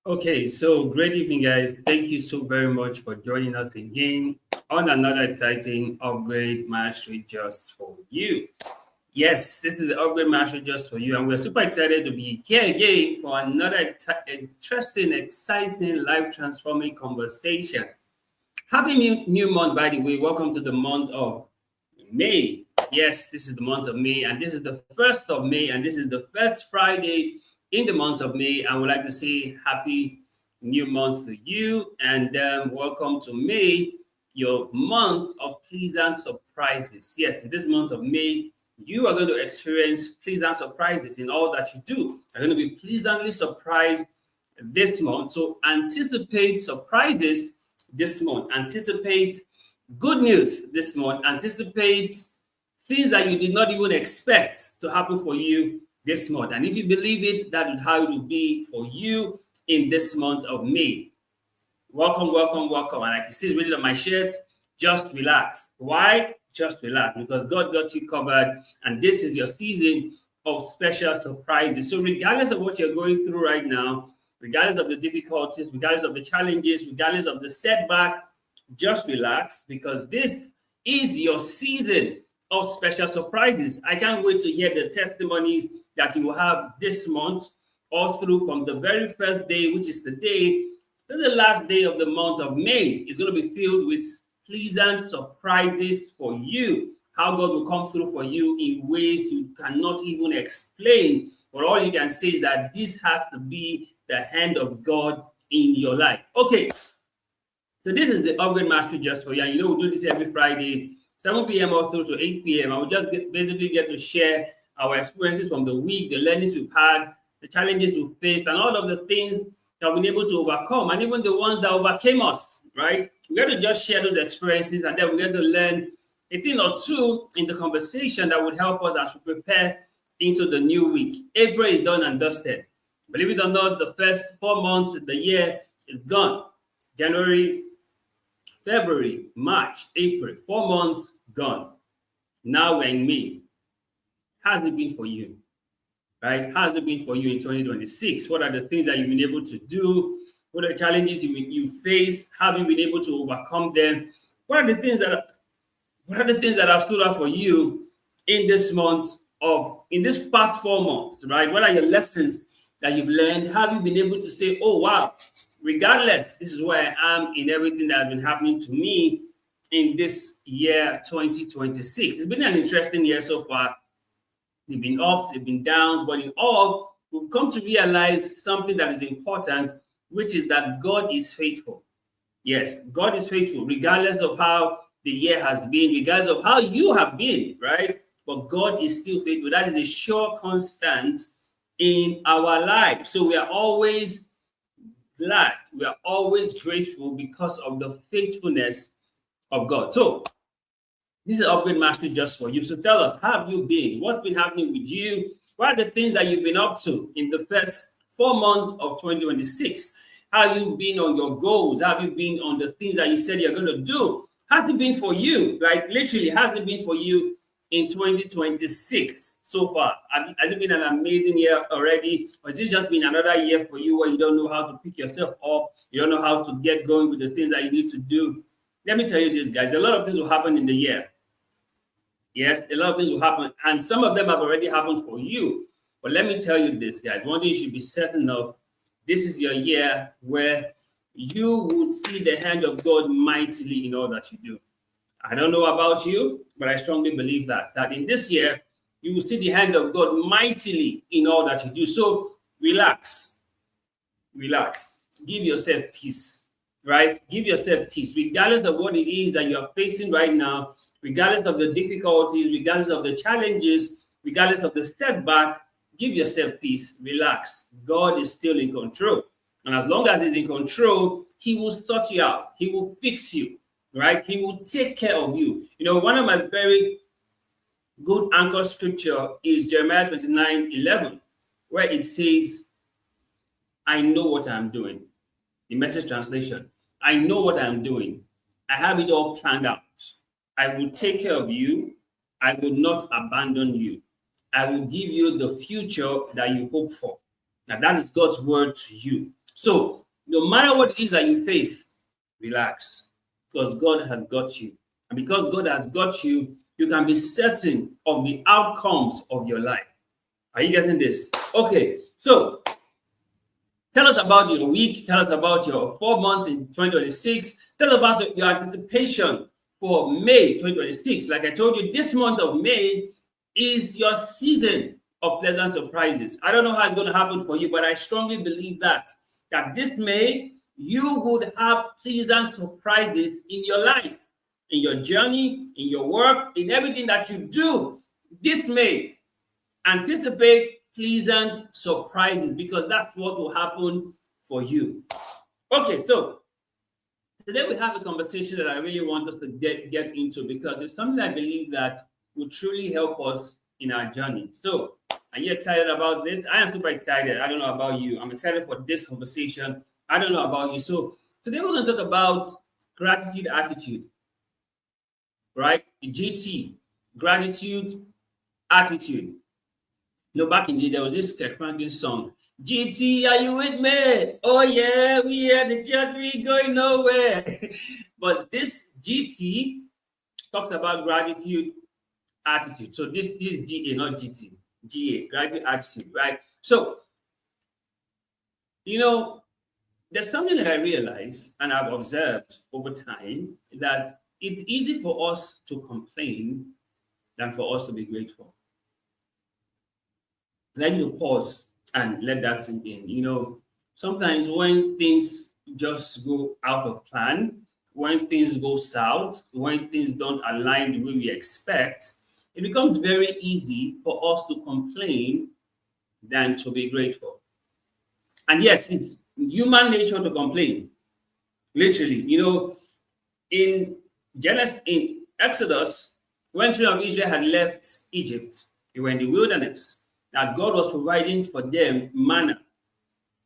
Okay, so great evening, guys. Thank you so very much for joining us again on another exciting Upgrade Mastery Just for You. Yes, this is the Upgrade Mastery Just for You, and we're super excited to be here again for another interesting, exciting, life transforming conversation. Happy new month, by the way. Welcome to the month of May. Yes, this is the month of May, and this is the 1st of May, and this is the first Friday in the month of May. I would like to say happy new month to you, and welcome to May, your month of pleasant surprises. Yes, in this month of May, you are going to experience pleasant surprises in all that you do. You're going to be pleasantly surprised this month. So anticipate surprises this month. Anticipate good news this month. Anticipate things that you did not even expect to happen for you this month. And if you believe it, that is how it will be for you in this month of May. Welcome, welcome, welcome. And like it says written on my shirt, just relax. Why? Just relax, because God got you covered, and this is your season of special surprises. So, regardless of what you're going through right now, regardless of the difficulties, regardless of the challenges, regardless of the setback, just relax, because this is your season of special surprises. I can't wait to hear the testimonies that you will have this month, all through from the very first day, which is today, to the last day of the month of May. Is going to be filled with pleasant surprises for you. How God will come through for you in ways you cannot even explain. But all you can say is that this has to be the hand of God in your life. Okay, so this is the Upgrade Mastery Just for You. And we do this every Friday, 7 p.m. or through to 8 p.m. And we just basically get to share our experiences from the week, the learnings we've had, the challenges we've faced, and all of the things that we've been able to overcome, and even the ones that overcame us, right? We got to just share those experiences, and then we get to learn a thing or two in the conversation that would help us as we prepare into the new week. April is done and dusted. Believe it or not, the first 4 months of the year is gone. January, February, March, April, 4 months gone. Now we're in May. How's it been for you? Right? How's it been for you in 2026? What are the things that you've been able to do? What are the challenges you faced? How have you been able to overcome them? What are the things that have stood out for you in this past 4 months, right? What are your lessons that you've learned? Have you been able to say, oh wow, regardless, this is where I am in everything that has been happening to me in this year 2026? It's been an interesting year so far. They've been ups, they've been downs, but in all, we've come to realize something that is important, which is that God is faithful. Yes, God is faithful, regardless of how the year has been, regardless of how you have been, right? But God is still faithful. That is a sure constant in our life. So we are always glad, we are always grateful because of the faithfulness of God. So this is Upgrade Mastery Just for You. So tell us, how have you been? What's been happening with you? What are the things that you've been up to in the first 4 months of 2026? How have you been on your goals? How have you been on the things that you said you're going to do? How's it been for you? Like literally, how's it been for you in 2026 so far? Has it been an amazing year already? Or has it just been another year for you where you don't know how to pick yourself up? You don't know how to get going with the things that you need to do? Let me tell you this, guys. A lot of things will happen in the year. Yes, a lot of things will happen, and some of them have already happened for you. But let me tell you this, guys. One thing you should be certain of: this is your year where you would see the hand of God mightily in all that you do. I don't know about you, but I strongly believe that in this year, you will see the hand of God mightily in all that you do. So relax, relax, give yourself peace, right? Give yourself peace, regardless of what it is that you are facing right now, regardless of the difficulties, regardless of the challenges, regardless of the setback. Give yourself peace, relax. God is still in control. And as long as He's in control, He will sort you out, He will fix you, right? He will take care of you. One of my very good anchor scripture is Jeremiah 29:11, where it says, I know what I'm doing. The Message translation. I know what I'm doing. I have it all planned out. I will take care of you. I will not abandon you. I will give you the future that you hope for. Now, that is God's word to you. So no matter what it is that you face, relax, because God has got you. And because God has got you, you can be certain of the outcomes of your life. Are you getting this? Okay, so tell us about your week. Tell us about your 4 months in 2026. Tell us about your anticipation for May 2026. Like I told you, this month of May is your season of pleasant surprises. I don't know how it's going to happen for you, but I strongly believe that this May you would have pleasant surprises in your life, in your journey, in your work, in everything that you do. This May, anticipate pleasant surprises because that's what will happen for you. Okay, so today we have a conversation that I really want us to get into because it's something I believe that will truly help us in our journey. So, are you excited about this? I am super excited. I don't know about you. I'm excited for this conversation. I don't know about you. So, today we're going to talk about gratitude attitude, right? GT, gratitude attitude. You know, back in the day, there was this Kirk Franklin song. GT, are you with me? Oh yeah, we at the church, we going nowhere. But this GT talks about gratitude attitude. So this is GA, not GT. GA, gratitude attitude, right? So, you know, there's something that I realize and I've observed over time that it's easy for us to complain than for us to be grateful. Let you pause and let that sink in. You know, sometimes when things just go out of plan, when things go south, when things don't align the way we expect, it becomes very easy for us to complain than to be grateful. And yes, it's human nature to complain. Literally, you know, in Genesis, in Exodus, when children of Israel had left Egypt, they were in the wilderness. That God was providing for them manna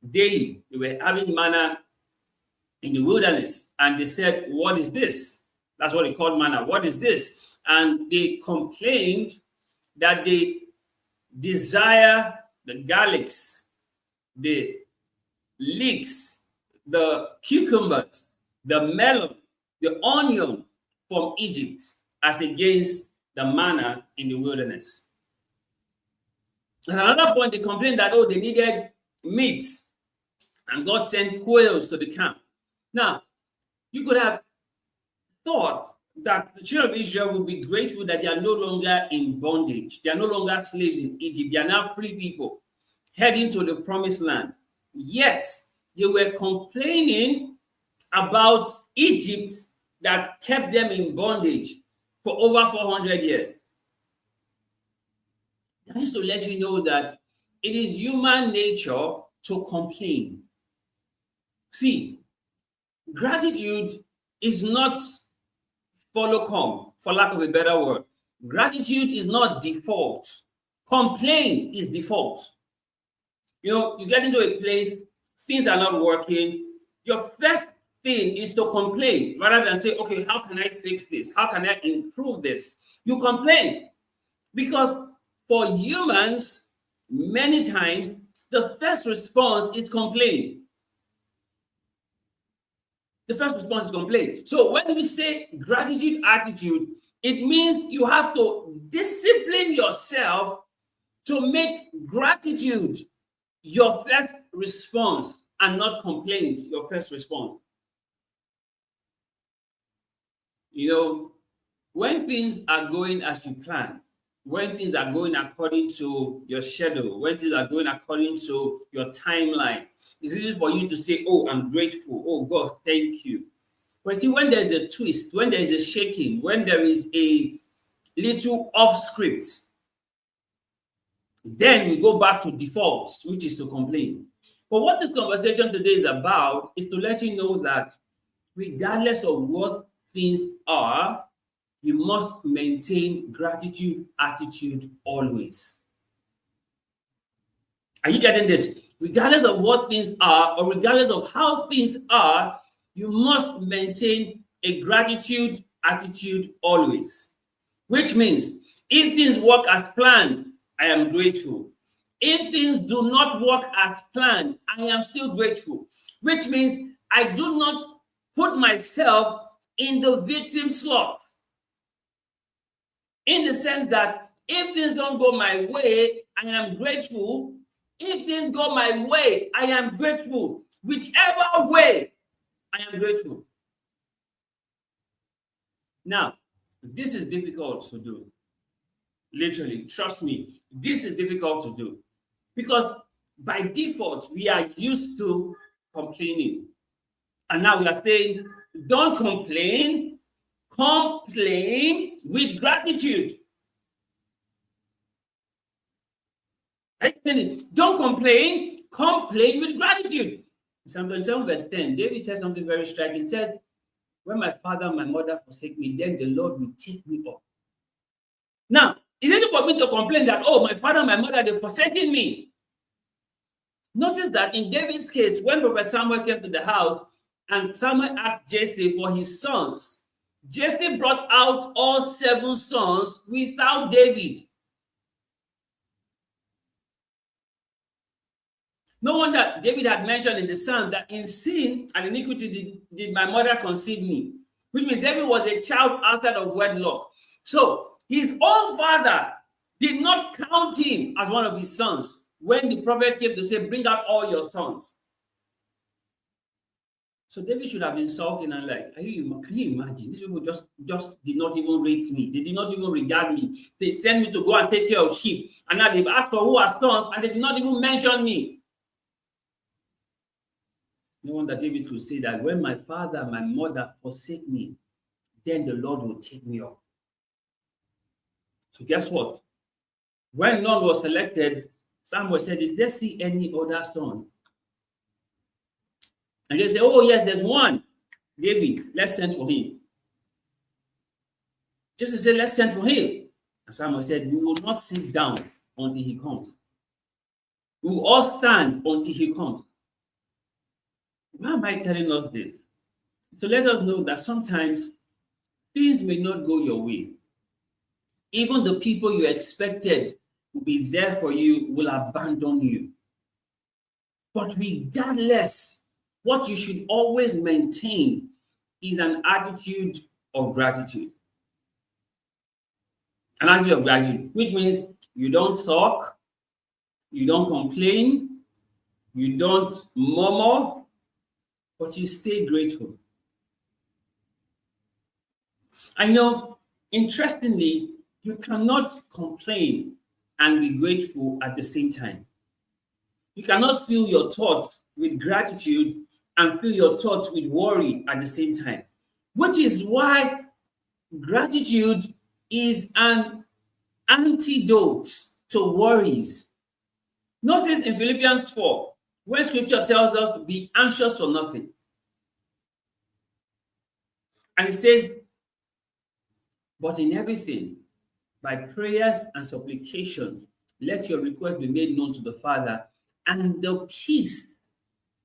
daily. They were having manna in the wilderness, and they said, "What is this?" That's what they called manna. What is this? And they complained that they desire the garlics, the leeks, the cucumbers, the melon, the onion from Egypt as against the manna in the wilderness. At another point, they complained that, oh, they needed meat, and God sent quails to the camp. Now, you could have thought that the children of Israel would be grateful that they are no longer in bondage. They are no longer slaves in Egypt. They are now free people heading to the promised land. Yet, they were complaining about Egypt that kept them in bondage for over 400 years. That is to let you know that it is human nature to complain. See, gratitude is not follow come, for lack of a better word. Gratitude is not default. Complain is default. You know, you get into a place, things are not working. Your first thing is to complain rather than say, okay, how can I fix this? How can I improve this? You complain because for humans, many times, the first response is complain. The first response is complain. So when we say gratitude attitude, it means you have to discipline yourself to make gratitude your first response and not complaint your first response. You know, when things are going as you plan, when things are going according to your schedule, when things are going according to your timeline, it's easy for you to say, oh, I'm grateful. Oh, God, thank you. But see, when there's a twist, when there's a shaking, when there is a little off script, then we go back to default, which is to complain. But what this conversation today is about is to let you know that regardless of what things are, you must maintain gratitude attitude always. Are you getting this? Regardless of what things are, or regardless of how things are, you must maintain a gratitude attitude always. Which means if things work as planned, I am grateful. If things do not work as planned, I am still grateful. which means I do not put myself in the victim slot. In the sense that if things don't go my way, I am grateful. If things go my way, I am grateful. Whichever way, I am grateful. Now, this is difficult to do. Literally, trust me, this is difficult to do. Because by default, we are used to complaining. And now we are saying, don't complain, complain with gratitude. Don't complain, complain with gratitude. Psalm 27 verse 10, David says something very striking. He says, when my father and my mother forsake me, then the Lord will take me up. Now, it's easy for me to complain that, oh, my father and my mother, they've forsaken me. Notice that in David's case, when Prophet Samuel came to the house and Samuel asked Jesse for his sons, Jesse brought out all 7 sons without David. No wonder David had mentioned in the psalm that in sin and iniquity did my mother conceive me, which means David was a child outside of wedlock. So his own father did not count him as one of his sons when the prophet came to say, bring out all your sons. So David should have been sulking and like, can you imagine? These people just did not even rate me. They did not even regard me. They sent me to go and take care of sheep. And now they've asked for who are sons and they did not even mention me. No wonder David could say that when my father and my mother forsake me, then the Lord will take me up. So guess what? When none was selected, Samuel said, is there see any other son? And they say, oh yes, there's one. David, let's send for him. Just to say, let's send for him. And Samuel said, we will not sit down until he comes. We will all stand until he comes. Why am I telling us this? To let us know that sometimes things may not go your way. Even the people you expected will be there for you will abandon you. But regardless, what you should always maintain is an attitude of gratitude. An attitude of gratitude, which means you don't sulk, you don't complain, you don't murmur, but you stay grateful. I know, interestingly, you cannot complain and be grateful at the same time. You cannot fill your thoughts with gratitude and fill your thoughts with worry at the same time, which is why gratitude is an antidote to worries. Notice in Philippians 4, when scripture tells us to be anxious for nothing. And it says, but in everything, by prayers and supplications, let your request be made known to the Father, and the peace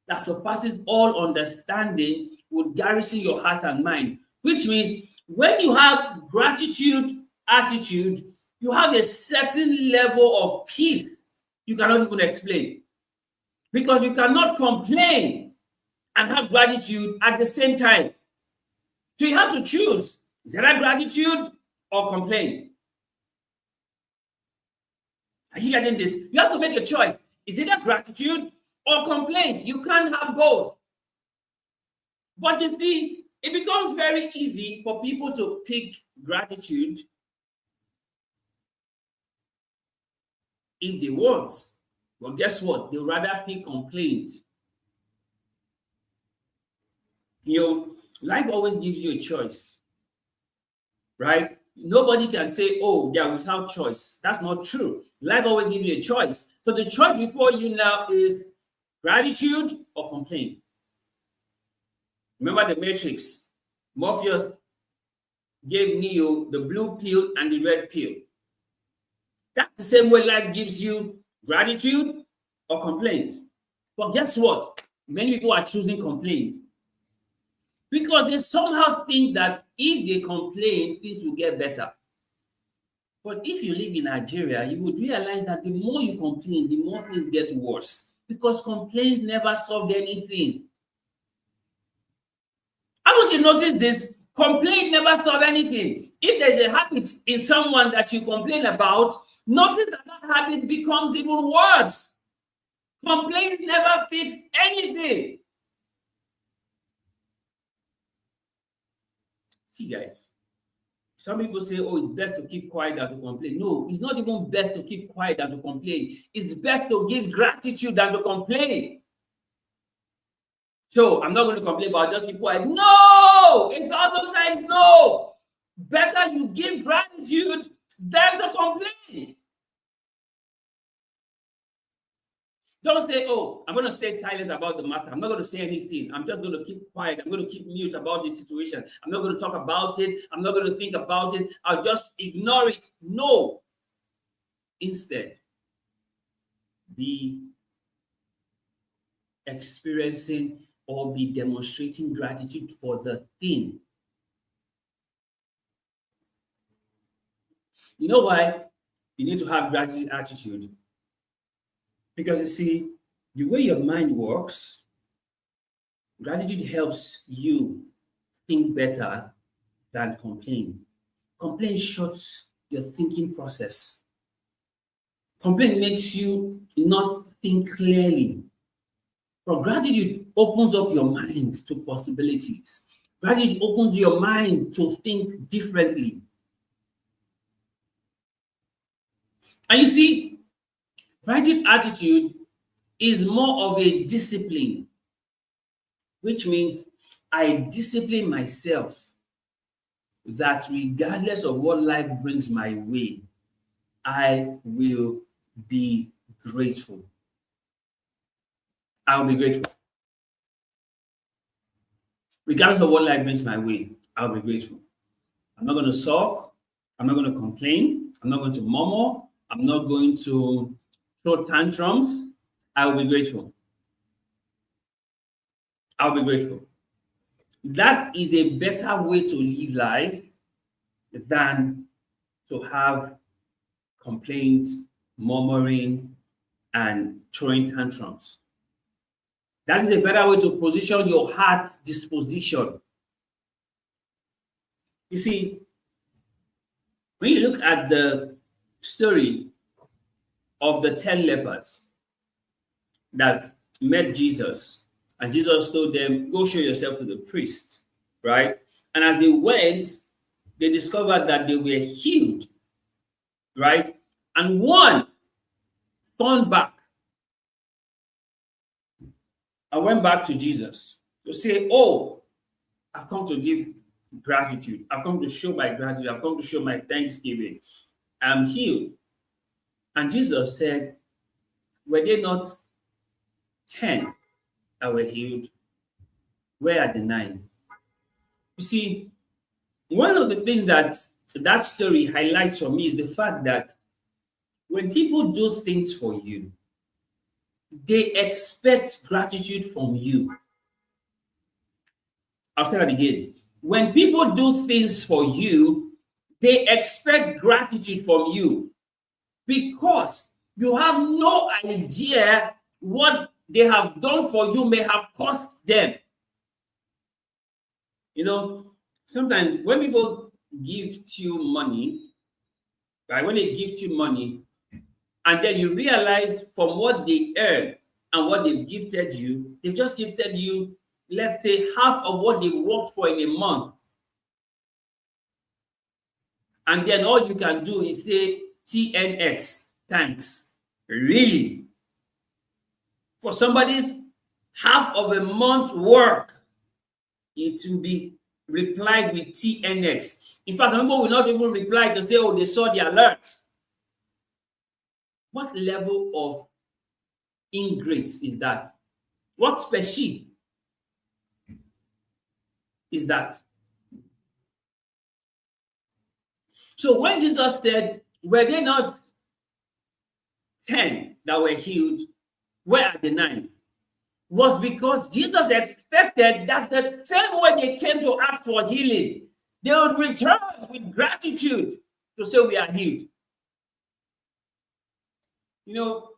that surpasses all understanding will garrison your heart and mind. Which means when you have gratitude attitude, you have a certain level of peace you cannot even explain. Because you cannot complain and have gratitude at the same time. So you have to choose. Is that gratitude or complain? Are you getting this? You have to make a choice. Is it gratitude or complaint? You can't have both. But you see, it becomes very easy for people to pick gratitude if they want. Well, guess what? They'd rather pick complaint. You know, life always gives you a choice, right? Nobody can say, oh, they are without choice. That's not true. Life always gives you a choice. So the choice before you now is gratitude or complaint. Remember the Matrix. Morpheus gave Neo the blue pill and the red pill. That's the same way life gives you gratitude or complaint. But guess what? Many people are choosing complaint because they somehow think that if they complain, things will get better. But if you live in Nigeria, you would realize that the more you complain, the more things get worse because complaints never solved anything. Haven't you noticed this? Complaint never solve anything. If there's a habit in someone that you complain about, notice that that habit becomes even worse. Complaints never fix anything. See, guys, some people say, oh, it's best to keep quiet than to complain. No, it's not even best to keep quiet than to complain. It's best to give gratitude than to complain. So I'm not going to complain about just keep quiet. No! 1,000 times no! Better you give gratitude than to complain. Don't say, oh, I'm going to stay silent about the matter. I'm not going to say anything. I'm just going to keep quiet. I'm going to keep mute about this situation. I'm not going to talk about it. I'm not going to think about it. I'll just ignore it. No. Instead, be experiencing or be demonstrating gratitude for the thing. You know why you need to have gratitude attitude? Because you see, the way your mind works, gratitude helps you think better than complain. Complain shuts your thinking process. Complain makes you not think clearly. But gratitude opens up your mind to possibilities. Gratitude opens your mind to think differently. And you see, gratitude attitude is more of a discipline, which means I discipline myself that regardless of what life brings my way, I will be grateful. I will be grateful. Regardless of what life brings my way, I'll be grateful. I'm not going to sulk. I'm not going to complain. I'm not going to murmur. I'm not going to throw tantrums. I will be grateful. I'll be grateful. That is a better way to live life than to have complaints, murmuring, and throwing tantrums. That is a better way to position your heart's disposition. You see, when you look at the story of the 10 lepers that met Jesus, and Jesus told them, go show yourself to the priest, right? And as they went, they discovered that they were healed, right? And one turned back and went back to Jesus to say, oh, I've come to give gratitude. I've come to show my gratitude. I've come to show my thanksgiving. I'm healed. And Jesus said, were they not 10 that were healed? Where are the 9? You see, one of the things that story highlights for me is the fact that when people do things for you, they expect gratitude from you. I'll say that again. When people do things for you, they expect gratitude from you because you have no idea what they have done for you may have cost them. You know, sometimes when people gift you money, right, when they gift you money, and then you realize from what they earn and what they've gifted you, they've just gifted you, let's say, half of what they've worked for in a month. And then all you can do is say, TNX, thanks. Really? For somebody's half of a month's work, it will be replied with TNX. In fact, some people will not even reply to say, oh, they saw the alert. What level of ingrates is that? What species is that? So when Jesus said, were they not 10 that were healed? Where are the 9? Was because Jesus expected that the same way they came to ask for healing, they would return with gratitude to say we are healed. You know,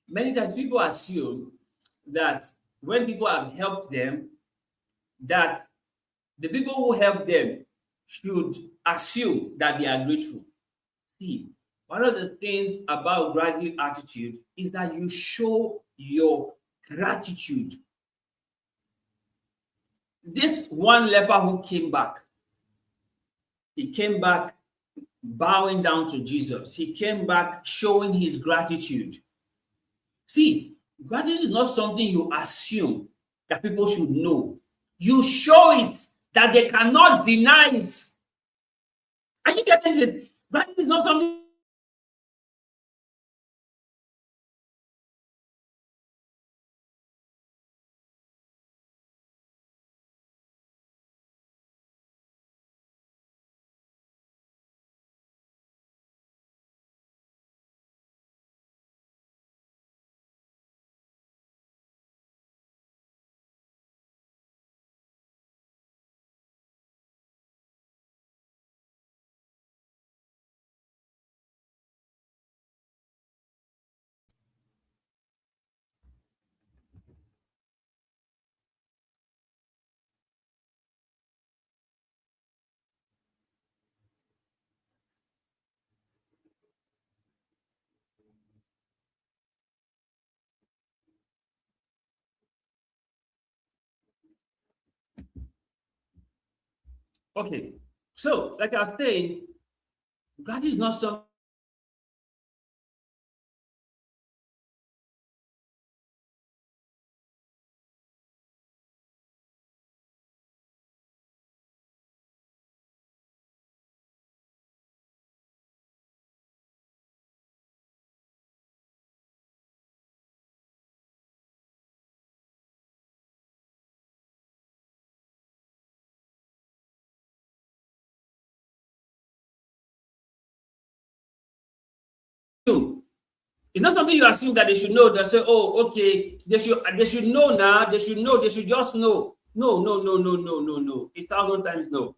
many times people assume that when people have helped them, that the people who help them should assume that they are grateful. See, one of the things about gratitude attitude is that you show your gratitude. This one leper who came back, he came back bowing down to Jesus. He came back showing his gratitude. See, gratitude is not something you assume that people should know. You show it that they cannot deny it. Are you getting this? Gratitude is not something. Okay, so like I was saying, gratitude is not something. It's not something you assume that they should know. They say, "Oh, okay, they should know now. They should know. They should just know." No, no, no, no, no, no, no. 1,000 times no.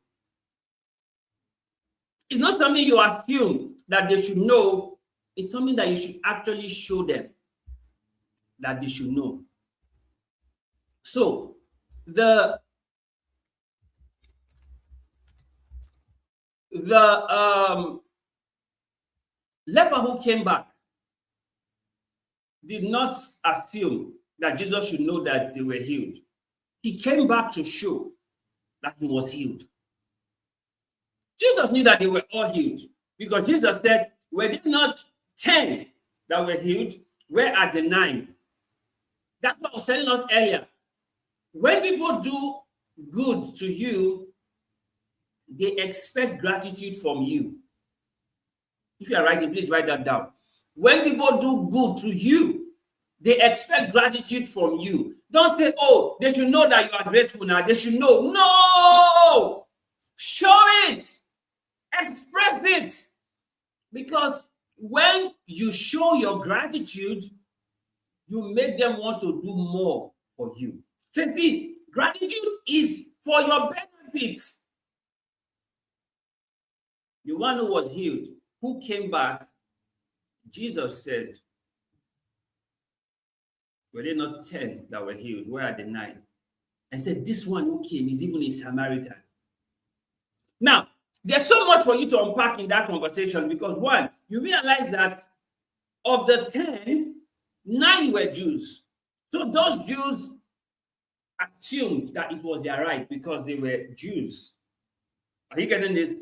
It's not something you assume that they should know. It's something that you should actually show them that they should know. So the leper who came back did not assume that Jesus should know that they were healed. He came back to show that he was healed. Jesus knew that they were all healed because Jesus said, "Were there not 10 that were healed? Where are the 9?" That's what I was telling us earlier. When people do good to you, they expect gratitude from you. If you are writing, please write that down. When people do good to you, they expect gratitude from you. Don't say, "Oh, they should know that you are grateful now. They should know." No! Show it. Express it. Because when you show your gratitude, you make them want to do more for you. So see, gratitude is for your benefit. The one who was healed, who came back, Jesus said, "Were there not 10 that were healed? Where are the 9?" And said, "This one who came is even a Samaritan." Now, there's so much for you to unpack in that conversation because one, you realize that of the 10, 9 were Jews. So those Jews assumed that it was their right because they were Jews. Are you getting this?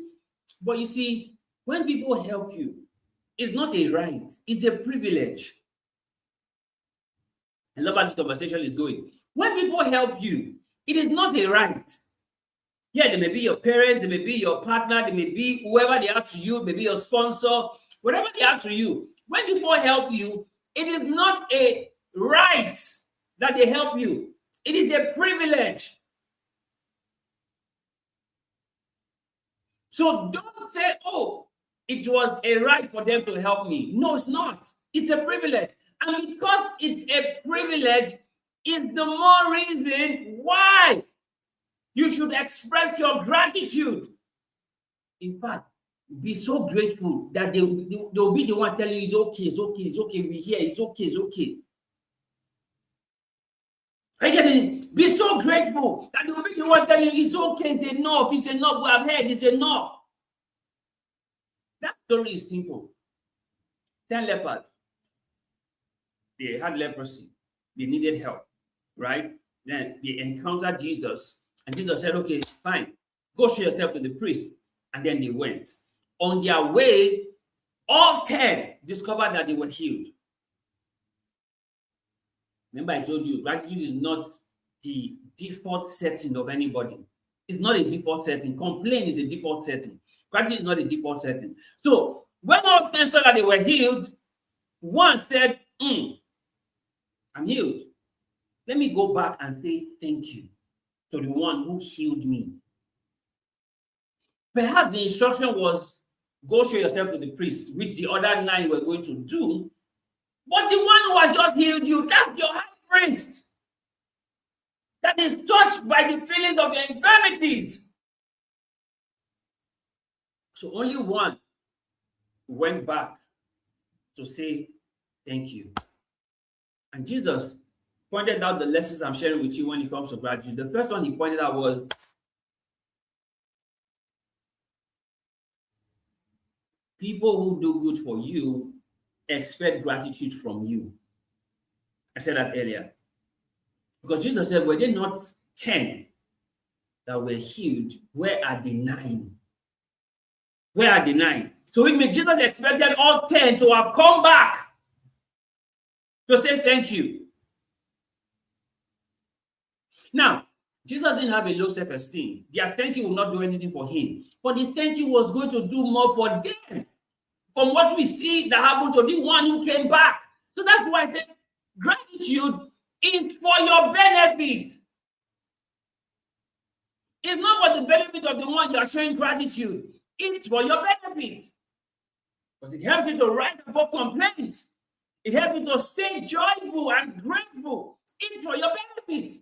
But you see, when people help you, it's not a right, it's a privilege. I love how this conversation is going. When people help you, it is not a right. Yeah, they may be your parents, they may be your partner, they may be whoever they are to you, maybe your sponsor, whatever they are to you. When people help you, it is not a right that they help you. It is a privilege. So don't say, "Oh, it was a right for them to help me." No, it's not. It's a privilege. And because it's a privilege, is the more reason why you should express your gratitude. In fact, be so grateful that they'll be the one telling you, "It's okay, it's okay, it's okay, we're here, it's okay, it's okay." Be so grateful that they will be the one telling you it's okay, it's enough, we have heard, it's enough. That story is simple. 10 lepers, they had leprosy, they needed help, right? Then they encountered Jesus, and Jesus said, okay, fine, go show yourself to the priest. And then they went. On their way, all 10 discovered that they were healed. Remember, I told you, gratitude is not the default setting of anybody. It's not a default setting. Complaint is a default setting. Gratitude is not a default setting. So when all 10 saw that they were healed, one said, I'm healed. Let me go back and say thank you to the one who healed me. Perhaps the instruction was, go show yourself to the priest, which the other 9 were going to do. But the one who has just healed you, that's your high priest. That is touched by the feelings of your infirmities. So only one went back to say thank you. And Jesus pointed out the lessons I'm sharing with you when it comes to gratitude. The first one he pointed out was, people who do good for you expect gratitude from you. I said that earlier. Because Jesus said, were they not 10 that were healed? Where are the 9? Where are the 9? So it means Jesus expected all 10 to have come back to say thank you. Now, Jesus didn't have a low self-esteem. Their thank you will not do anything for him. But the thank you was going to do more for them. From what we see that happened to the one who came back. So that's why I said gratitude is for your benefit. It's not for the benefit of the one you are showing gratitude. It's for your benefit. Because it helps you to rise above complaints. It helps you to stay joyful and grateful. It's for your benefit.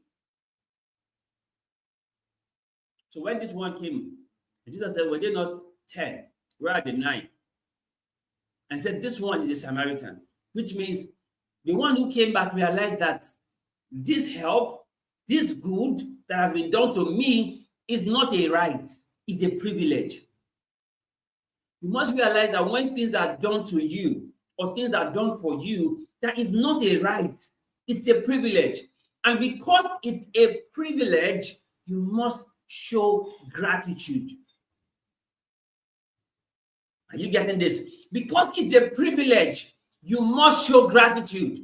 So when this one came, Jesus said, were they not 10? Where are the 9? And said, this one is a Samaritan, which means the one who came back realized that this help, this good that has been done to me is not a right, it's a privilege. You must realize that when things are done to you or things are done for you, that is not a right, it's a privilege. And because it's a privilege, you must show gratitude. Are you getting this? Because it's a privilege, you must show gratitude.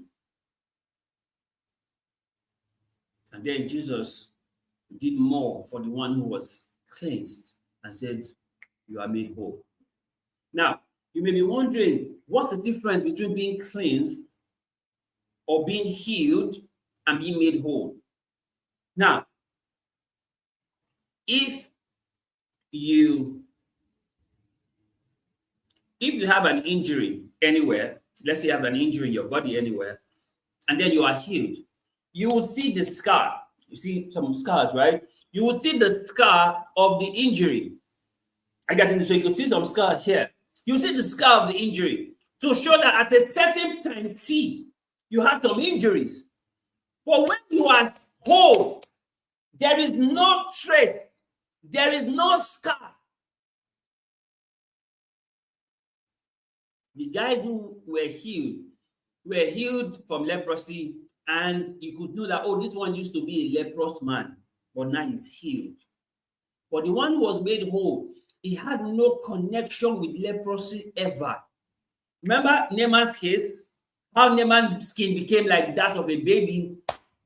And then Jesus did more for the one who was cleansed and said, you are made whole. Now, you may be wondering, what's the difference between being cleansed or being healed and being made whole? Now, if you have an injury anywhere, let's say you have an injury in your body anywhere, and then you are healed, you will see the scar. You see some scars, right? You will see the scar of the injury. I got into, so you can see some scars here. You see the scar of the injury to show that at a certain time T, you had some injuries. But when you are whole, there is no trace, there is no scar. The guys who were healed from leprosy, and you could know that, oh, this one used to be a leprous man, but now he's healed. But the one who was made whole, he had no connection with leprosy ever. Remember Naaman's case? How Naaman's skin became like that of a baby?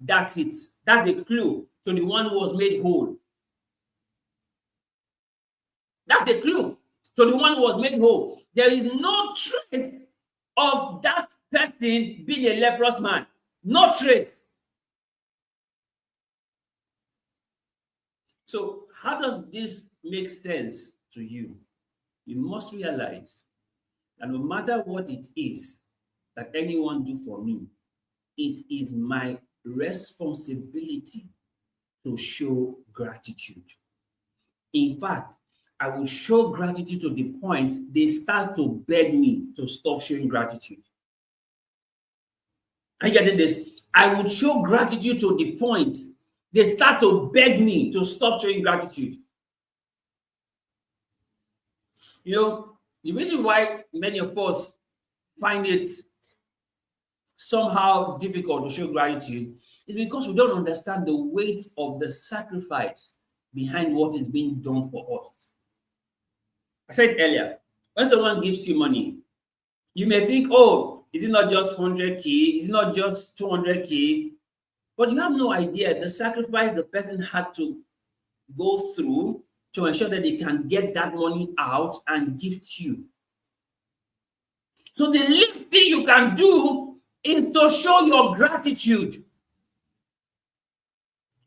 That's it. That's the clue to the one who was made whole. That's the clue to the one who was made whole. There is no trace of that person being a leprous man. No trace. So how does this make sense to you? You must realize that no matter what it is that anyone do for me, it is my responsibility to show gratitude. In fact, I will show gratitude to the point they start to beg me to stop showing gratitude. Are you getting this? I would show gratitude to the point they start to beg me to stop showing gratitude. You know, the reason why many of us find it somehow difficult to show gratitude is because we don't understand the weight of the sacrifice behind what is being done for us. I said earlier, when someone gives you money, you may think, oh, is it not just 100K? Is it not just 200K? But you have no idea the sacrifice the person had to go through to ensure that they can get that money out and give to you. So the least thing you can do is to show your gratitude.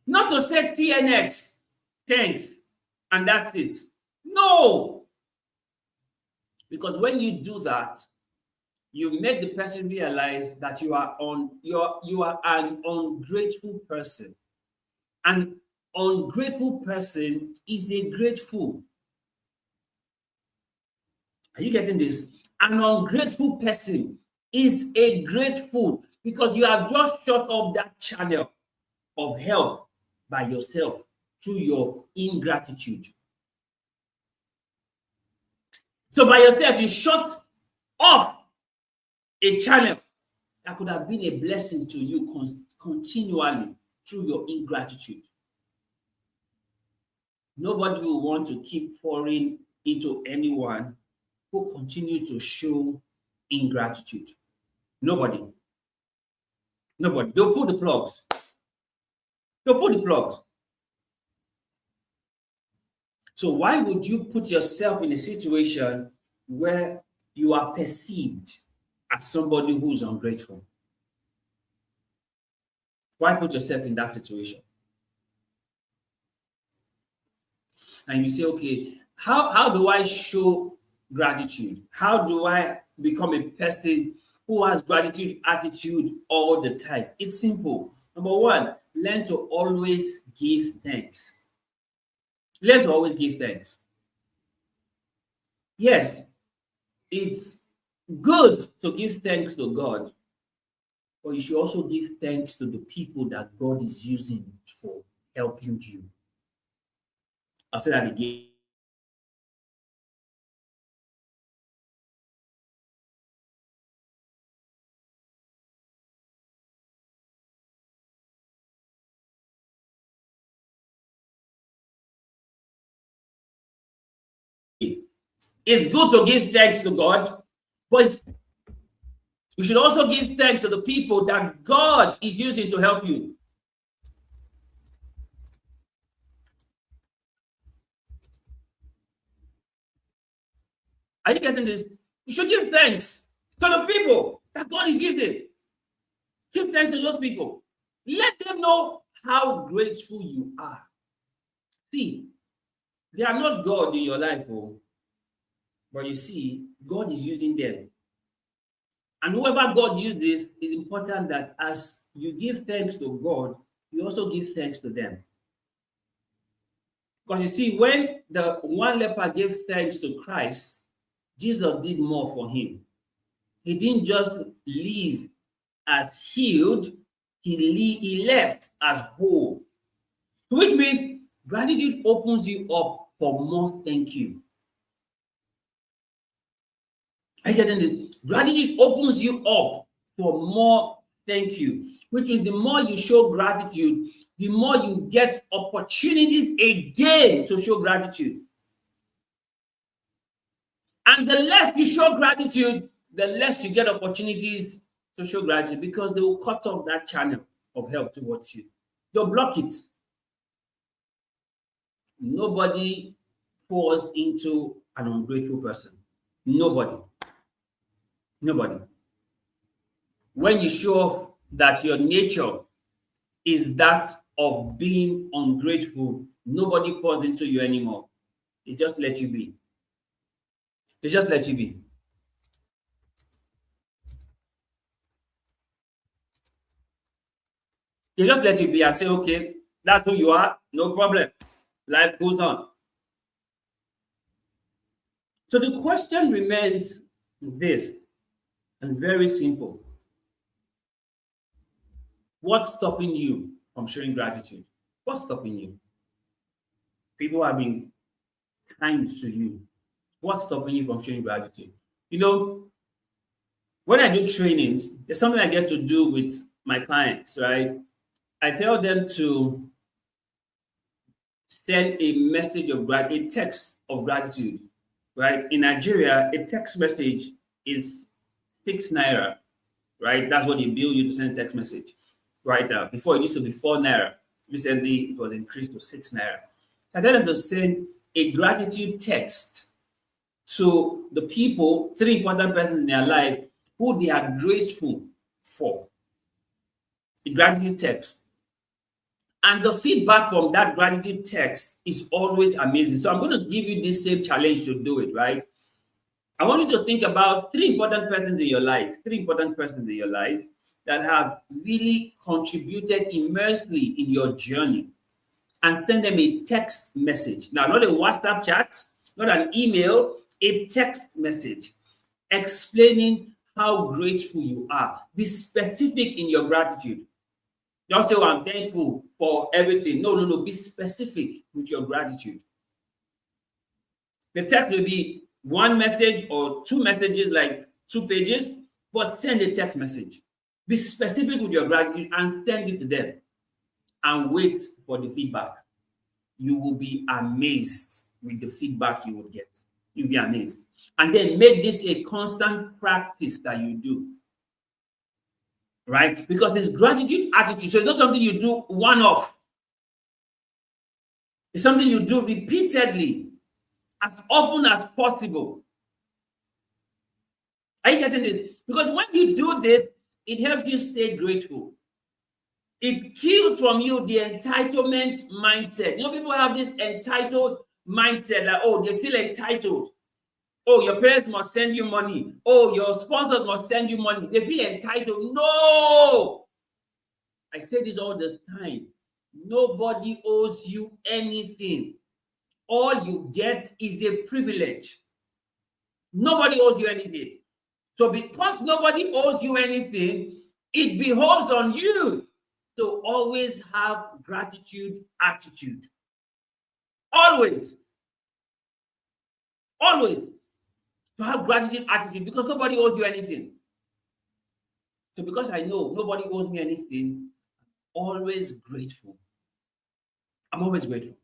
Not to say TNX, thanks, and that's it. No. Because when you do that, you make the person realize that you are an ungrateful person. An ungrateful person is a grateful. Are you getting this? An ungrateful person is a grateful because you have just shut up that channel of help by yourself through your ingratitude. So by yourself, you shut off a channel that could have been a blessing to you continually through your ingratitude. Nobody will want to keep pouring into anyone who continue to show ingratitude. Nobody. Nobody. They'll pull the plugs. They'll pull the plugs. So why would you put yourself in a situation where you are perceived as somebody who's ungrateful? Why put yourself in that situation? And you say, okay, how do I show gratitude? How do I become a person who has gratitude attitude all the time? It's simple. Number one, learn to always give thanks. Learn to always give thanks. Yes, it's good to give thanks to God, but you should also give thanks to the people that God is using for helping you. I'll say that again. It's good to give thanks to God, but you should also give thanks to the people that God is using to help you. Are you getting this? You should give thanks to the people that God is using. Give thanks to those people. Let them know how grateful you are. See, they are not God in your life, but you see, God is using them. And whoever God uses, it's important that as you give thanks to God, you also give thanks to them. Because you see, when the one leper gave thanks to Christ, Jesus did more for him. He didn't just leave as healed, he left as whole. Which means gratitude opens you up for more thank you. Are you getting this? Gratitude opens you up for more thank you. Which means the more you show gratitude, the more you get opportunities again to show gratitude. And the less you show gratitude, the less you get opportunities to show gratitude because they will cut off that channel of help towards you. They'll block it. Nobody pours into an ungrateful person. Nobody. Nobody. When you show that your nature is that of being ungrateful, nobody pours into you anymore. They just let you be. They just let you be. They just let you be and say, okay, that's who you are, no problem. Life goes on. So the question remains this, and very simple. What's stopping you from showing gratitude? What's stopping you? People have been kind to you. What's stopping you from showing gratitude? You know, when I do trainings, there's something I get to do with my clients, right? I tell them to send a message of a text of gratitude, right? In Nigeria, a text message is 6 naira, right? That's what they bill you to send a text message right now. Before it used to be 4 naira. Recently, it was increased to 6 naira. I tell them to send a gratitude text to the people, three important persons in their life who they are grateful for. The gratitude text. And the feedback from that gratitude text is always amazing. So I'm going to give you this same challenge to do it, right? I want you to think about three important persons in your life, that have really contributed immensely in your journey, and send them a text message. Now, not a WhatsApp chat, not an email, a text message explaining how grateful you are. Be specific in your gratitude. Don't say, oh, I'm thankful for everything. No. Be specific with your gratitude. The text will be one message or two messages, like 2 pages, but send a text message. Be specific with your gratitude and send it to them and wait for the feedback. You will be amazed with the feedback you will get. You'll be amazed. And then make this a constant practice that you do. Right? Because it's gratitude attitude. So it's not something you do one-off. It's something you do repeatedly, as often as possible. Are you getting this? Because when you do this, it helps you stay grateful. It kills from you the entitlement mindset. You know, people have this entitled mindset, like, oh, they feel entitled. Oh, your parents must send you money. Oh, your sponsors must send you money. They feel entitled. No! I say this all the time. Nobody owes you anything. All you get is a privilege. Nobody owes you anything. So because nobody owes you anything, it behoves on you to always have gratitude attitude. Always. Always. To have gratitude attitude, because nobody owes you anything. So because I know nobody owes me anything, I'm always grateful. I'm always grateful.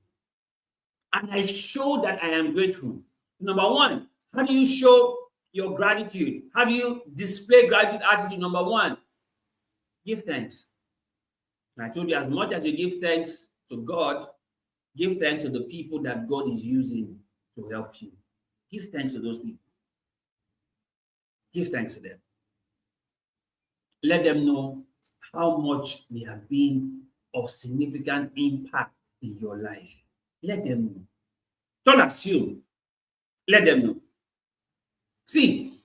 And I show that I am grateful. Number one, how do you show your gratitude? How do you display gratitude attitude? Number one, give thanks. And I told you, as much as you give thanks to God, give thanks to the people that God is using to help you. Give thanks to those people. Give thanks to them. Let them know how much they have been of significant impact in your life. Let them know. Don't assume. Let them know. See,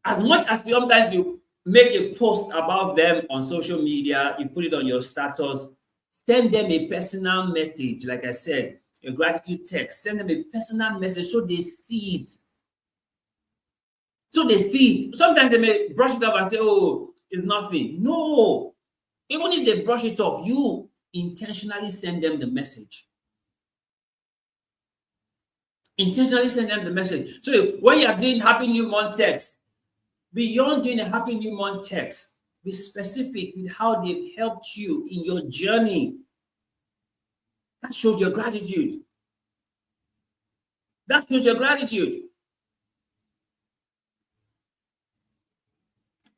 as much as sometimes you make a post about them on social media, you put it on your status, send them a personal message, like I said, a gratitude text. Send them a personal message so they see it. So they see it. Sometimes they may brush it off and say, oh, it's nothing. No. Even if they brush it off, you intentionally send them the message. Intentionally send them the message. So when you are doing Happy New Month text, beyond doing a Happy New Month text, be specific with how they've helped you in your journey. That shows your gratitude. That shows your gratitude.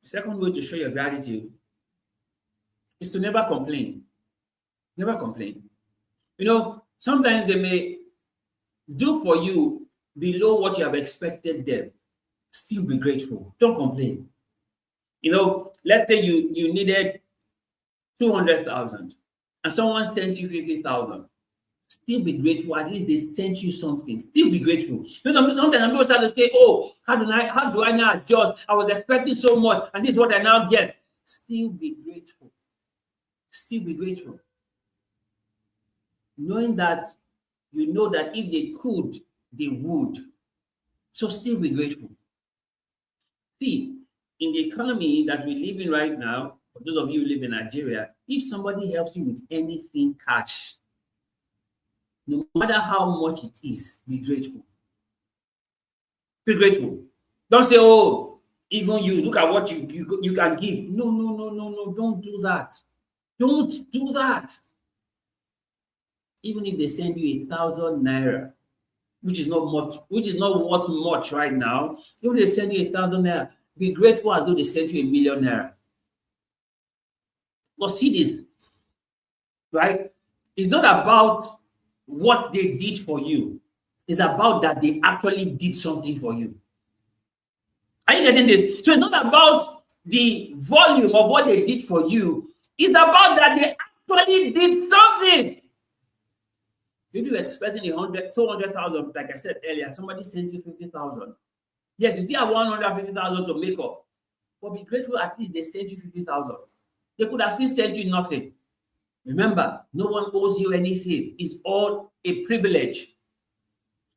Second way to show your gratitude is to never complain. Never complain. You know, sometimes they may do for you below what you have expected them. Still be grateful. Don't complain. You know, let's say you needed 200,000 and someone sent you 50,000. Still be grateful. At least they sent you something. Still be grateful. You know, sometimes people start to say, oh, how do I now adjust? I was expecting so much, and this is what I now get. Still be grateful. Still be grateful. Knowing that you know that if they could, they would. So still be grateful. See, in the economy that we live in right now, For those of you who live in Nigeria, if somebody helps you with anything cash, no matter how much it is, be grateful. Be grateful. Don't say, oh, even you, look at what you can give. No, no, no, no, no. Don't do that. Don't do that. Even if they send you 1,000 naira, which is not much, which is not worth much right now, even if they send you 1,000 naira, be grateful as though they sent you 1,000,000 naira. But see this, right? It's not about what they did for you. It's about that they actually did something for you. Are you getting this? So it's not about the volume of what they did for you. It's about that they actually did something. If you're expecting 200,000, like I said earlier, somebody sends you 50,000. Yes, you still have 150,000 to make up. But be grateful at least they sent you 50,000. They could have still sent you nothing. Remember, no one owes you anything. It's all a privilege.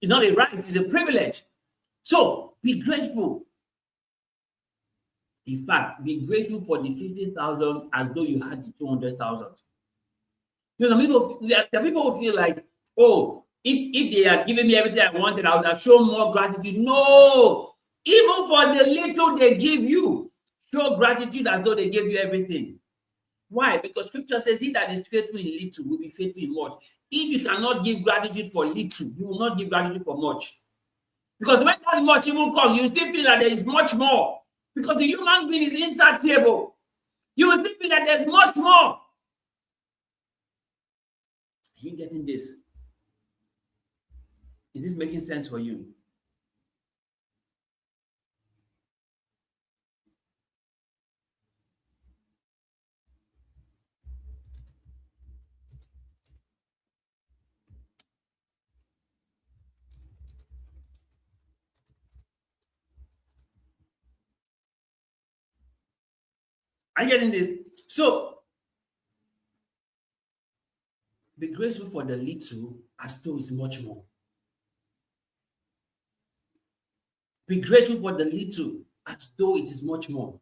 It's not a right, it's a privilege. So be grateful. In fact, be grateful for the 50,000 as though you had the 200,000. You know, there are people who feel like, oh, if they had given me everything I wanted, I would have shown more gratitude. No! Even for the little they give you, show gratitude as though they gave you everything. Why? Because scripture says, he that is faithful in little will be faithful in much. If you cannot give gratitude for little, you will not give gratitude for much. Because when that much even comes, you still feel that there is much more. Because the human being is insatiable. You will still feel that there's much more. Are you getting this? Is this making sense for you? Are you getting this? So, be grateful for the little as though it's much more. Be grateful for the little as though it is much more.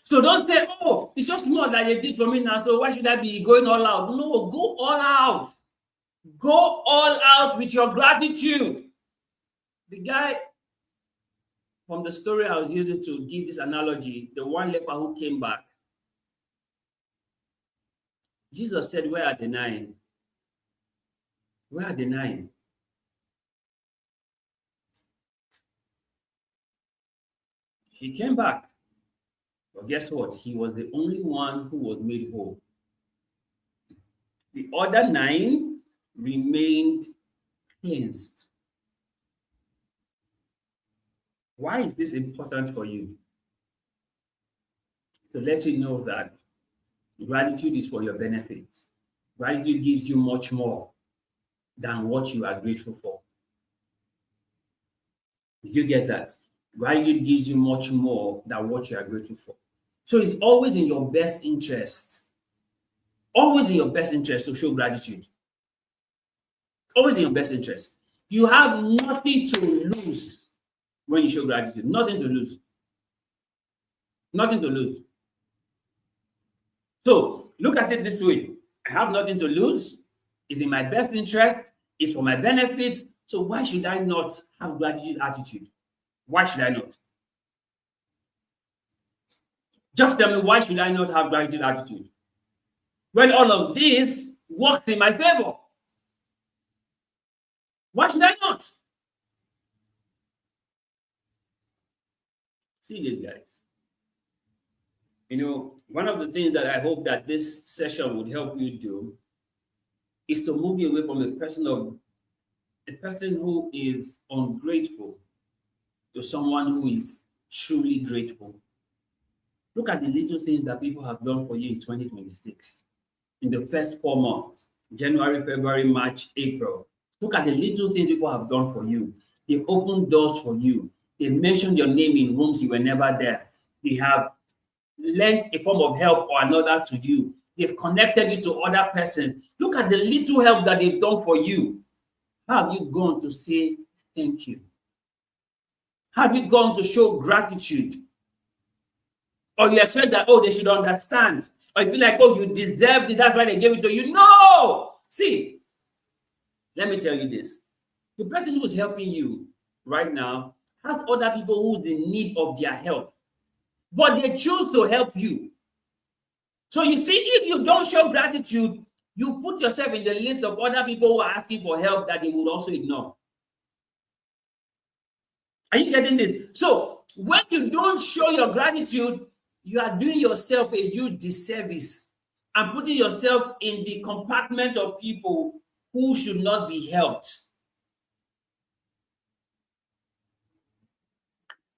So don't say, oh, it's just more that they did for me now, so why should I be going all out? No, go all out. Go all out with your gratitude. The guy from the story I was using to give this analogy, the one leper who came back, Jesus said, where are the 9? Where are the 9? He came back. But guess what? He was the only one who was made whole. The other 9 remained cleansed. Why is this important for you? To let you know that gratitude is for your benefit. Gratitude gives you much more than what you are grateful for. Did you get that? Gratitude gives you much more than what you are grateful for. So it's always in your best interest. Always in your best interest to show gratitude. Always in your best interest. You have nothing to lose when you show gratitude. Nothing to lose. Nothing to lose. So look at it this way. I have nothing to lose. It's in my best interest. It's for my benefit. So why should I not have gratitude attitude? Why should I not? Just tell me, why should I not have gratitude attitude? When all of this works in my favor. Why should I not? See this, guys. You know, one of the things that I hope that this session would help you do is to move you away from a person who is ungrateful to someone who is truly grateful. Look at the little things that people have done for you in 2026. In the first 4 months, January, February, March, April. Look at the little things people have done for you. They've opened doors for you. They mentioned your name in rooms you were never there. They have lent a form of help or another to you. They've connected you to other persons. Look at the little help that they've done for you. How have you gone to say thank you? How have you gone to show gratitude? Or you expect that, oh, they should understand. Or you feel like, oh, you deserved it, that's why they gave it to you. No! See, let me tell you this. The person who is helping you right now has other people who's in need of their help, but they choose to help you. So you see, if you don't show gratitude, you put yourself in the list of other people who are asking for help that they would also ignore. Are you getting this? So when you don't show your gratitude, you are doing yourself a huge disservice and putting yourself in the compartment of people who should not be helped.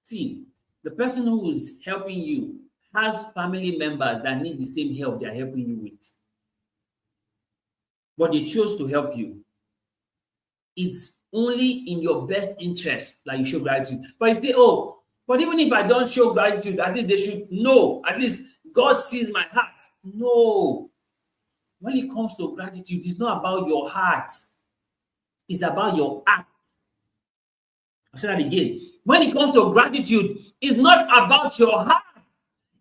See, the person who is helping you has family members that need the same help they're helping you with. But they chose to help you. It's only in your best interest that you show gratitude. But you say, oh, but even if I don't show gratitude, at least they should know. At least God sees my heart. No. When it comes to gratitude, it's not about your heart. It's about your act. I'll say that again. When it comes to gratitude, it's not about your heart.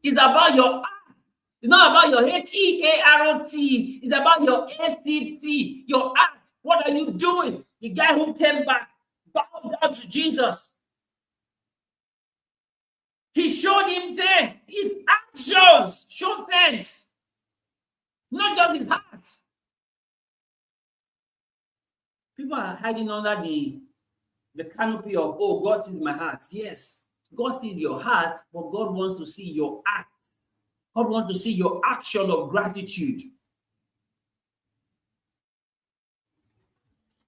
It's about your act. It's not about your HEART. It's about your ACT, your act. What are you doing? The guy who came back, bowed down to Jesus. He showed him thanks. His actions showed thanks. Not just his heart. People are hiding under the canopy of, oh, God sees my heart. Yes, God sees your heart, but God wants to see your act. God wants to see your action of gratitude.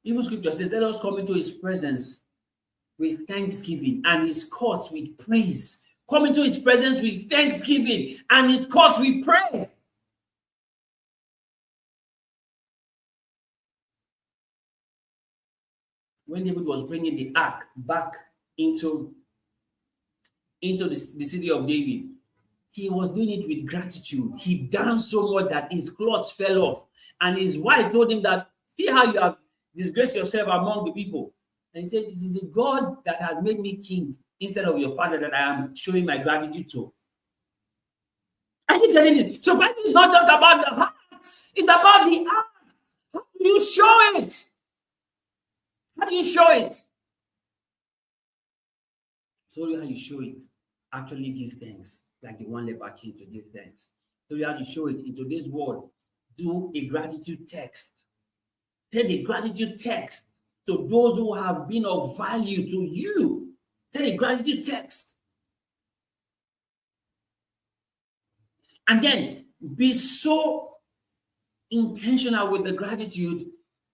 Even scripture says, let us come into his presence with thanksgiving and his courts with praise. Come into his presence with thanksgiving and his courts with praise. When David was bringing the ark back into the city of David, he was doing it with gratitude. He danced so much that his clothes fell off. And his wife told him that, see how you have disgraced yourself among the people. And he said, it is a God that has made me king instead of your father that I am showing my gratitude to. Are you getting it? So gratitude is not just about the heart. It's about the act. How do you show it? How do you show it? So how you show it. Actually give thanks. Like the one leper came to give thanks. So you have to show it in today's world. Do a gratitude text. Send a gratitude text to those who have been of value to you. Send a gratitude text. And then be so intentional with the gratitude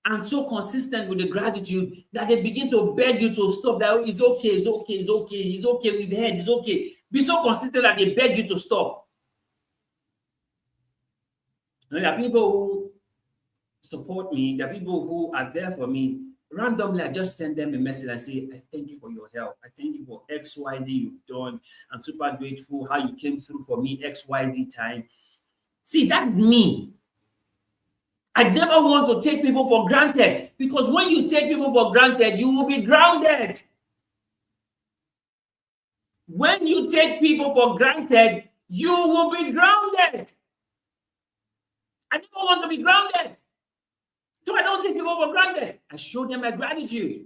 and so consistent with the gratitude that they begin to beg you to stop. That it's okay, it's okay, it's okay, it's okay, we've heard, it's okay. Be so consistent that they beg you to stop. And there are people who support me, there are people who are there for me. Randomly, I just send them a message and say, I thank you for your help. I thank you for XYZ you've done. I'm super grateful how you came through for me XYZ time. See, that's me. I never want to take people for granted, because when you take people for granted, you will be grounded. When you take people for granted, you will be grounded. I never want to be grounded. So I don't take people for granted. I show them my gratitude.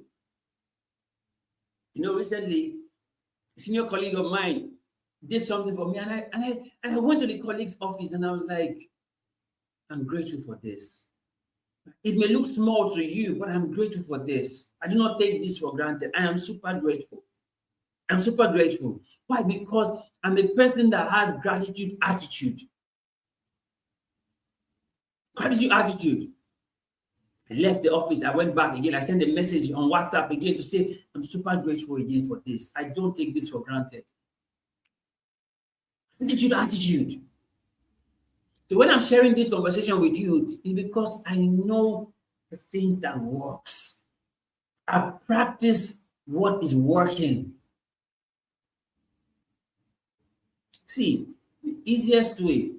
You know, recently, a senior colleague of mine did something for me, and I went to the colleague's office and I was like, I'm grateful for this. It may look small to you, but I'm grateful for this. I do not take this for granted. I am super grateful. I'm super grateful. Why? Because I'm a person that has gratitude attitude. Gratitude attitude. I left the office. I went back again. I sent a message on WhatsApp again to say, I'm super grateful again for this. I don't take this for granted. Gratitude attitude. So when I'm sharing this conversation with you, it's because I know the things that works. I practice what is working. See, the easiest way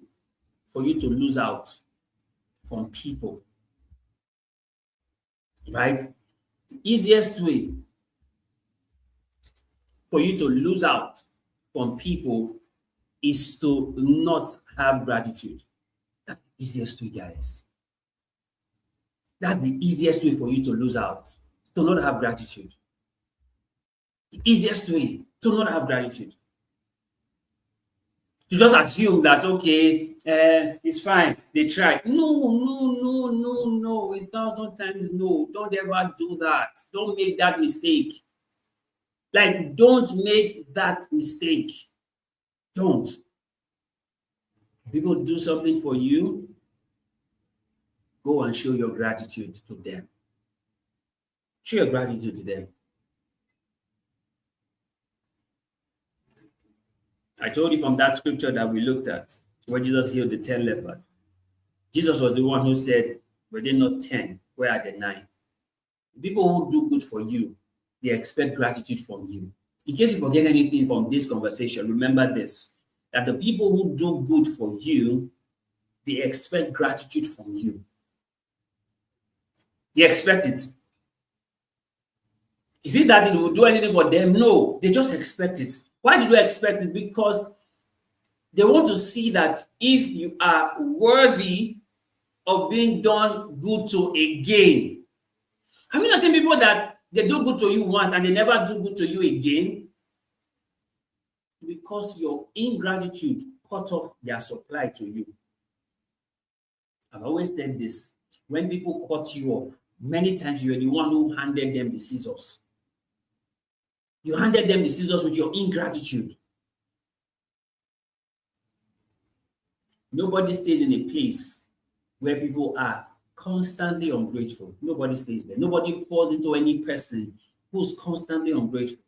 for you to lose out from people, right? The easiest way for you to lose out from people is to not have gratitude. That's the easiest way, guys. That's the easiest way for you to lose out. To not have gratitude. The easiest way to not have gratitude. You just assume that, okay, it's fine. They tried. No. It's 1,000 times no. Don't ever do that. Don't make that mistake. Like, don't make that mistake. Don't. People do something for you, go and show your gratitude to them. Show your gratitude to them. I told you from that scripture that we looked at, where Jesus healed the 10 lepers. Jesus was the one who said, were they not 10? Where are the 9? The people who do good for you, they expect gratitude from you. In case you forget anything from this conversation, remember this, that the people who do good for you, they expect gratitude from you. They expect it. Is it that you will do anything for them? No, they just expect it. Why do they expect it? Because they want to see that if you are worthy of being done good to again. Have you not seen people that they do good to you once and they never do good to you again? Because your ingratitude cut off their supply to you. I've always said this. When people cut you off, many times you're the one who handed them the scissors. You handed them the scissors with your ingratitude. Nobody stays in a place where people are constantly ungrateful. Nobody stays there. Nobody pours into any person who's constantly ungrateful.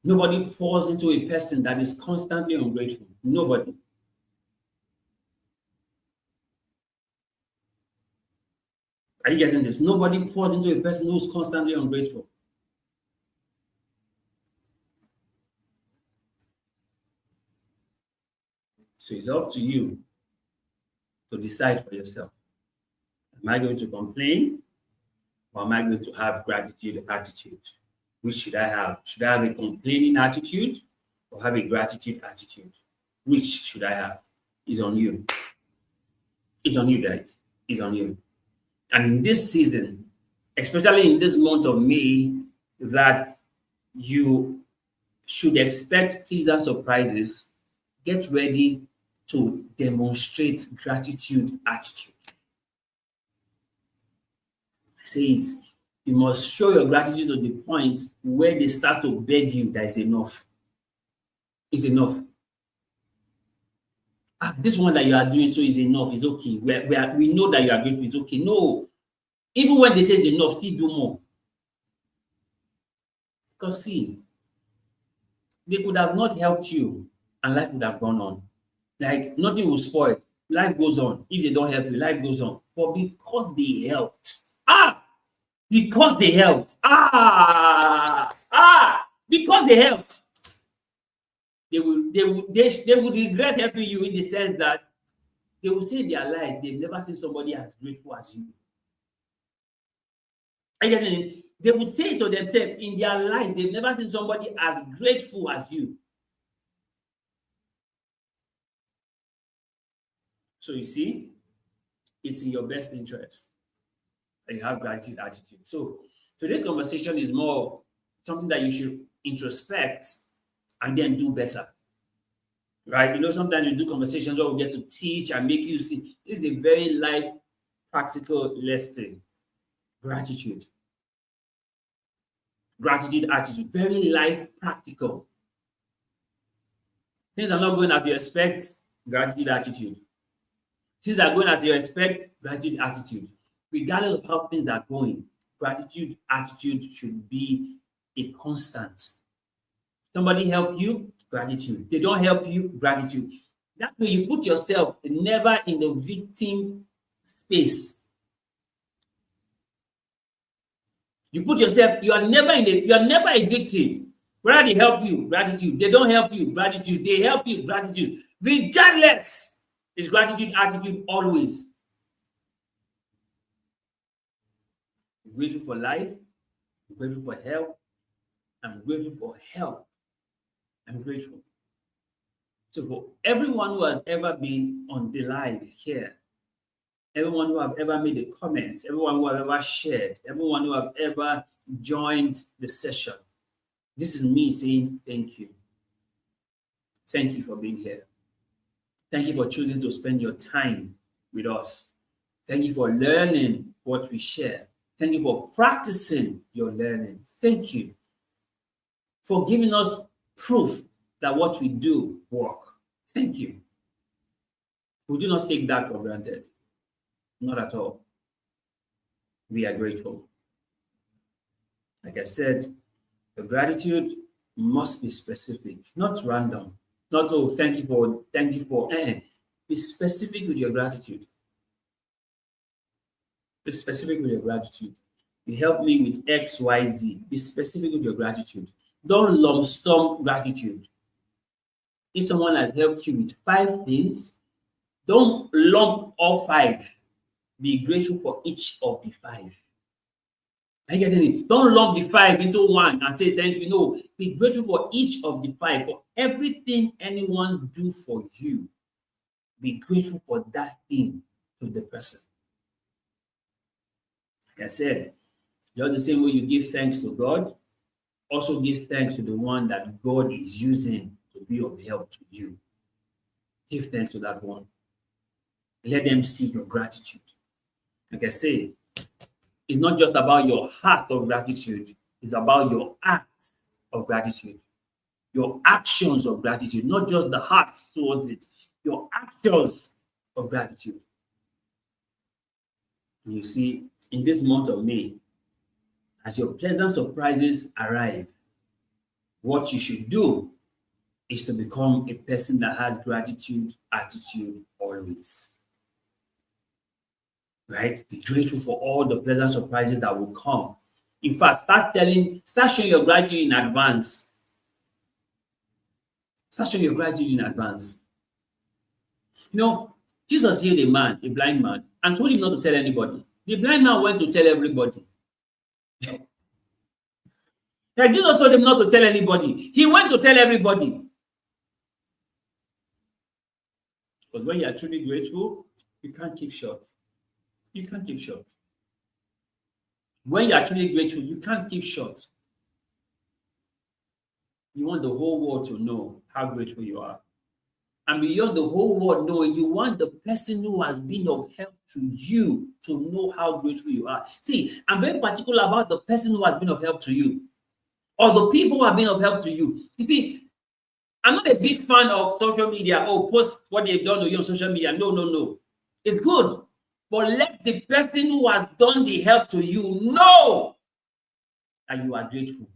Nobody pours into a person that is constantly ungrateful. Nobody. Are you getting this? Nobody pours into a person who's constantly ungrateful. So it's up to you to decide for yourself. Am I going to complain or am I going to have gratitude attitude? Which should I have? Should I have a complaining attitude or have a gratitude attitude? Which should I have? It's on you. It's on you, guys. It's on you. And in this season, especially in this month of May, that you should expect pleasant surprises, get ready to demonstrate gratitude attitude. I say it. You must show your gratitude to the point where they start to beg you that is enough. It's enough. This one that you are doing so is enough. It's okay. We know that you are grateful. It's okay. No. Even when they say it's enough, still do more. Because see, they could have not helped you and life would have gone on. Like nothing will spoil. Life goes on. If they don't help you, life goes on. But because they helped, because they helped, because they helped, they would regret helping you in the sense that they will say in their life they've never seen somebody as grateful as you. And they would say to themselves in their life they've never seen somebody as grateful as you. So you see, it's in your best interest that you have gratitude attitude. So today's conversation is more of something that you should introspect and then do better. Right? You know, sometimes you do conversations where we get to teach and make you see. This is a very life practical lesson. Gratitude. Gratitude attitude. Very life practical. Things are not going as you expect, gratitude attitude. Things are going as you expect, gratitude attitude. Regardless of how things are going, gratitude attitude should be a constant. Somebody help you, gratitude. They don't help you, gratitude. That way you put yourself never in the victim space. You put yourself, you are never a victim. Whether they help you, gratitude. They don't help you, gratitude. They help you, gratitude. Regardless, it's gratitude attitude always. Grateful for life, grateful for health, I'm grateful for help. I'm grateful. So for everyone who has ever been on the live here, everyone who have ever made a comment, everyone who have ever shared, everyone who have ever joined the session, this is me saying thank you. Thank you for being here. Thank you for choosing to spend your time with us. Thank you for learning what we share. Thank you for practicing your learning. Thank you for giving us proof that what we do work. Thank you. We do not take that for granted. Not at all. We are grateful. Like I said, your gratitude must be specific, not random. Not, oh, thank you for. Be specific with your gratitude. Be specific with your gratitude. You help me with X, Y, Z. Be specific with your gratitude. Don't lump sum gratitude. If someone has helped you with 5 things, don't lump all 5. Be grateful for each of the 5. Are you getting it? Don't lump the 5 into one and say thank you. No, be grateful for each of the 5. For everything anyone do for you, be grateful for that thing to the person. Like I said, just the same way you give thanks to God, also give thanks to the one that God is using to be of help to you. Give thanks to that one. Let them see your gratitude. Like I say, it's not just about your heart of gratitude, it's about your acts of gratitude, your actions of gratitude, not just the hearts towards it, your actions of gratitude. And you see, in this month of May, as your pleasant surprises arrive, what you should do is to become a person that has gratitude attitude always. Right? Be grateful for all the pleasant surprises that will come. In fact, start showing your gratitude in advance. Start showing your gratitude in advance. You know, Jesus healed a blind man, and told him not to tell anybody. The blind man went to tell everybody. Like Jesus told him not to tell anybody. He went to tell everybody. Because when you are truly grateful, you can't keep short. You can't keep short. When you are truly grateful, you can't keep short. You want the whole world to know how grateful you are. And beyond the whole world knowing, you want the person who has been of help to you to know how grateful you are. See, I'm very particular about the person who has been of help to you, or the people who have been of help to you. You see, I'm not a big fan of social media. Oh, post what they've done to you on social media. No. It's good. But let the person who has done the help to you know that you are grateful.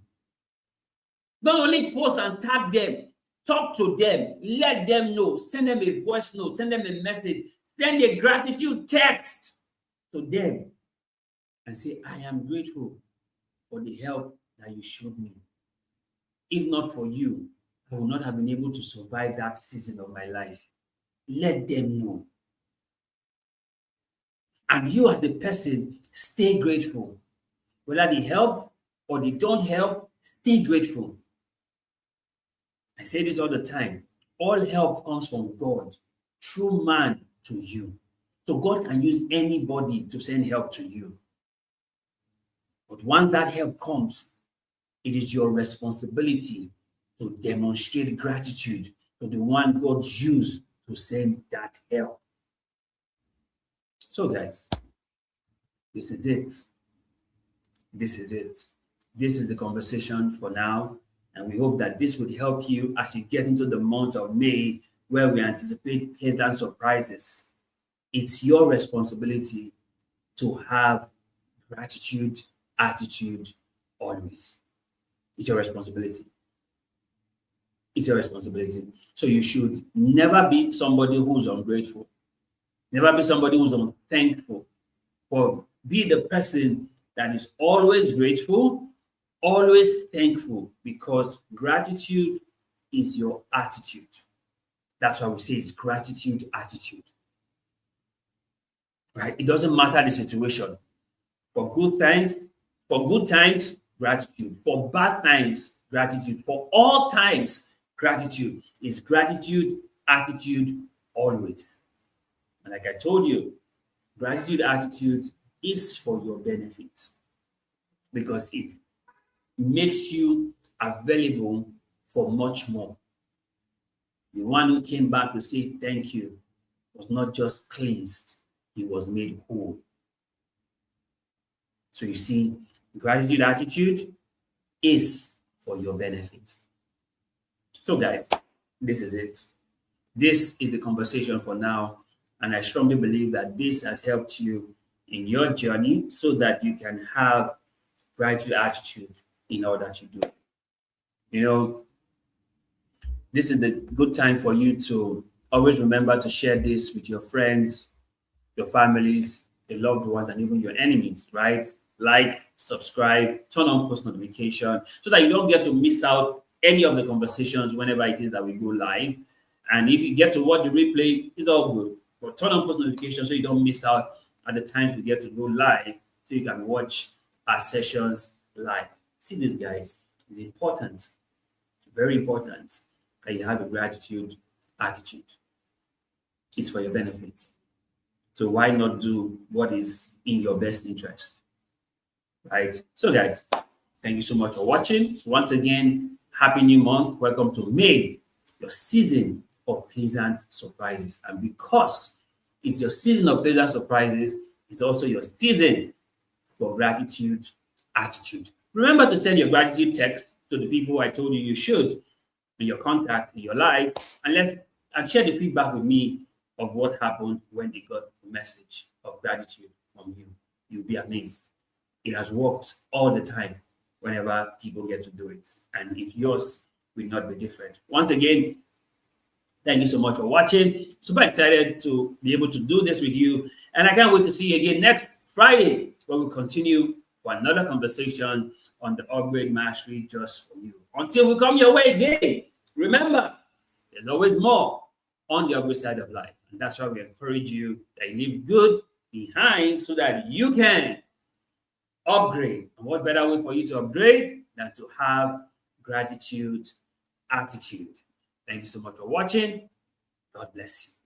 Don't only post and tag them. Talk to them. Let them know. Send them a voice note. Send them a message. Send a gratitude text to them and say, I am grateful for the help that you showed me. If not for you, I would not have been able to survive that season of my life. Let them know. And you as the person, stay grateful. Whether they help or they don't help, stay grateful. I say this all the time. All help comes from God, through man to you. So God can use anybody to send help to you. But once that help comes, it is your responsibility to demonstrate gratitude to the one God used to send that help. So guys, this is it. This is it. This is the conversation for now. And we hope that this would help you as you get into the month of May, where we anticipate pleasant surprises. It's your responsibility to have gratitude, attitude, always. It's your responsibility. It's your responsibility. So you should never be somebody who's ungrateful. Never be somebody who's unthankful. But be the person that is always grateful, always thankful, because gratitude is your attitude. That's why we say it's gratitude attitude. Right? It doesn't matter the situation. For good times, gratitude. For bad times, gratitude for all times. Gratitude is gratitude, attitude, always. And like I told you, gratitude attitude is for your benefit because it makes you available for much more. The one who came back to say thank you was not just cleansed, he was made whole. So you see, gratitude attitude is for your benefit. So, guys, this is it. This is the conversation for now. And I strongly believe that this has helped you in your journey so that you can have gratitude attitude in all that you do. You know, this is the good time for you to always remember to share this with your friends, your families, your loved ones, and even your enemies, right? Like, subscribe, turn on post notification so that you don't get to miss out any of the conversations whenever it is that we go live. And if you get to watch the replay, it's all good. But turn on post notification so you don't miss out at the times we get to go live so you can watch our sessions live. See this, guys. It's important, very important that you have a gratitude attitude. It's for your benefit. So why not do what is in your best interest? Right? So, guys, thank you so much for watching. Once again, happy new month. Welcome to May, your season of pleasant surprises. And because it's your season of pleasant surprises, it's also your season for gratitude attitude. Remember to send your gratitude text to the people I told you you should in your contact, in your life, and share the feedback with me of what happened when they got a message of gratitude from you. You'll be amazed. It has worked all the time whenever people get to do it. And if yours will not be different. Once again, thank you so much for watching. Super excited to be able to do this with you. And I can't wait to see you again next Friday where we'll continue for another conversation on the Upgrade Mastery just for you. Until we come your way again, remember, there's always more on the upgrade side of life. And that's why we encourage you that you leave good behind so that you can upgrade. And what better way for you to upgrade than to have gratitude attitude? Thank you so much for watching. God bless you.